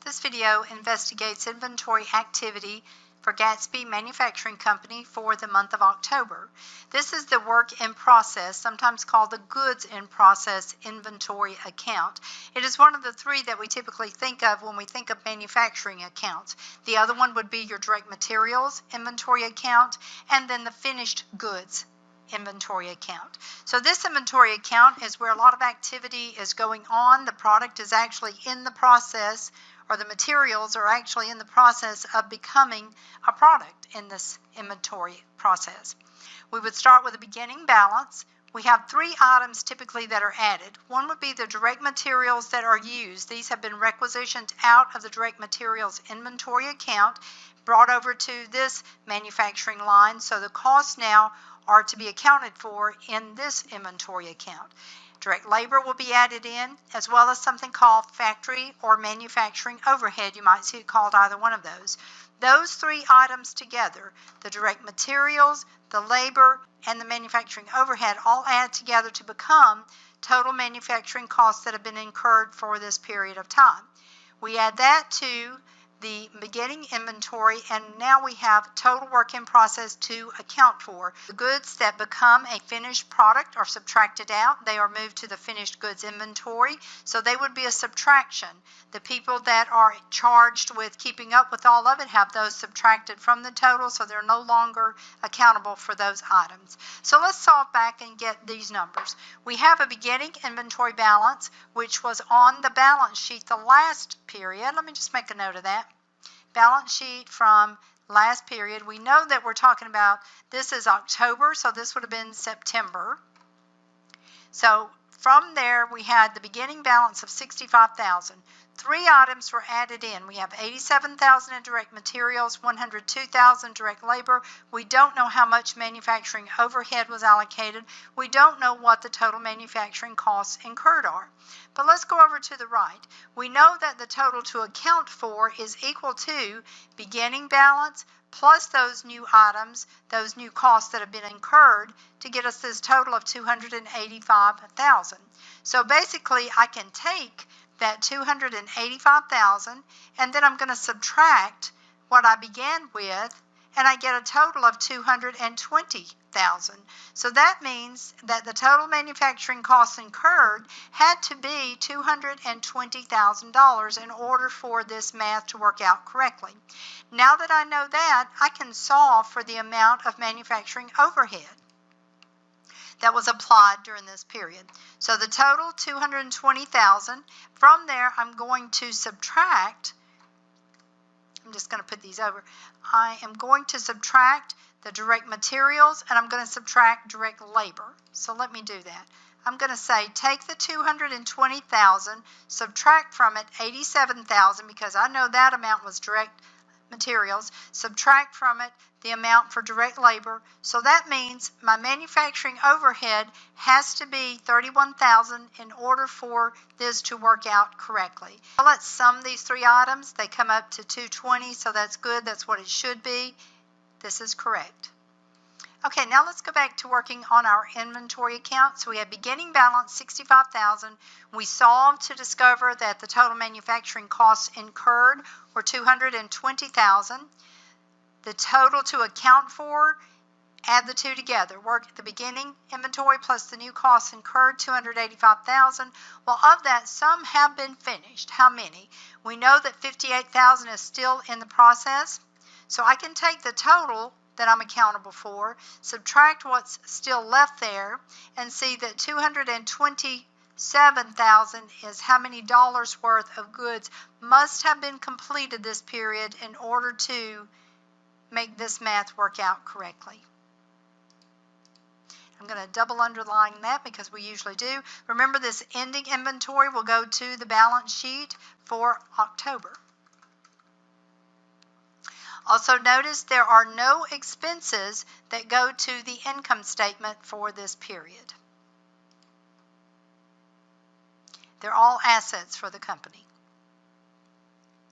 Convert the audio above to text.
This video investigates inventory activity for Gatsby Manufacturing Company for the month of October. This is the work in process, sometimes called the goods in process inventory account. It is one of the three that we typically think of when we think of manufacturing accounts. The other one would be your direct materials inventory account, and then the finished goods inventory account. So this inventory account is where a lot of activity is going on. The product is actually in the process, or the materials are actually in the process of becoming a product in this inventory process. We would start with a beginning balance. We have three items typically that are added. One would be the direct materials that are used. These have been requisitioned out of the direct materials inventory account, brought over to this manufacturing line, so the costs now are to be accounted for in this inventory account. Direct labor will be added in, as well as something called factory or manufacturing overhead. You might see it called either one of those. Those three items together, the direct materials, the labor, and the manufacturing overhead, all add together to become total manufacturing costs that have been incurred for this period of time. We add that to the beginning inventory, and now we have total work in process to account for. The goods that become a finished product are subtracted out. They are moved to the finished goods inventory, so they would be a subtraction. The people that are charged with keeping up with all of it have those subtracted from the total, so they're no longer accountable for those items. So let's solve back and get these numbers. We have a beginning inventory balance, which was on the balance sheet the last period. Let me just make a note of that. Balance sheet from last period. We know that we're talking about, this is October, so this would have been September. So from there, we had the beginning balance of $65,000. Three items were added in. We have $87,000 in direct materials, $102,000 direct labor. We don't know how much manufacturing overhead was allocated. We don't know what the total manufacturing costs incurred are. But let's go over to the right. We know that the total to account for is equal to beginning balance plus those new items, those new costs that have been incurred, to get us this total of $285,000. So basically, I can take that $285,000, and then I'm going to subtract what I began with, and I get a total of $220,000. So that means that the total manufacturing costs incurred had to be $220,000 in order for this math to work out correctly. Now that I know that, I can solve for the amount of manufacturing overhead that was applied during this period. So the total, $220,000. From there, I'm going to subtract, I'm just going to put these over, I am going to subtract the direct materials, and I'm going to subtract direct labor. So let me do that. I'm going to say take the $220,000, subtract from it $87,000, because I know that amount was direct materials, subtract from it the amount for direct labor. So that means my manufacturing overhead has to be $31,000 in order for this to work out correctly. Well, let's sum these three items. They come up to $220, so that's good. That's what it should be. This is correct. Okay, now let's go back to working on our inventory account. So we have beginning balance $65,000. We solved to discover that the total manufacturing costs incurred were $220,000. The total to account for, add the two together. Work at the beginning inventory plus the new costs incurred, $285,000. Well, of that, some have been finished. How many? We know that $58,000 is still in the process. So I can take the total that I'm accountable for, subtract what's still left there, and see that $227,000 is how many dollars worth of goods must have been completed this period in order to make this math work out correctly. I'm going to double underline that because we usually do. Remember, this ending inventory will go to the balance sheet for October. Also notice there are no expenses that go to the income statement for this period. They're all assets for the company.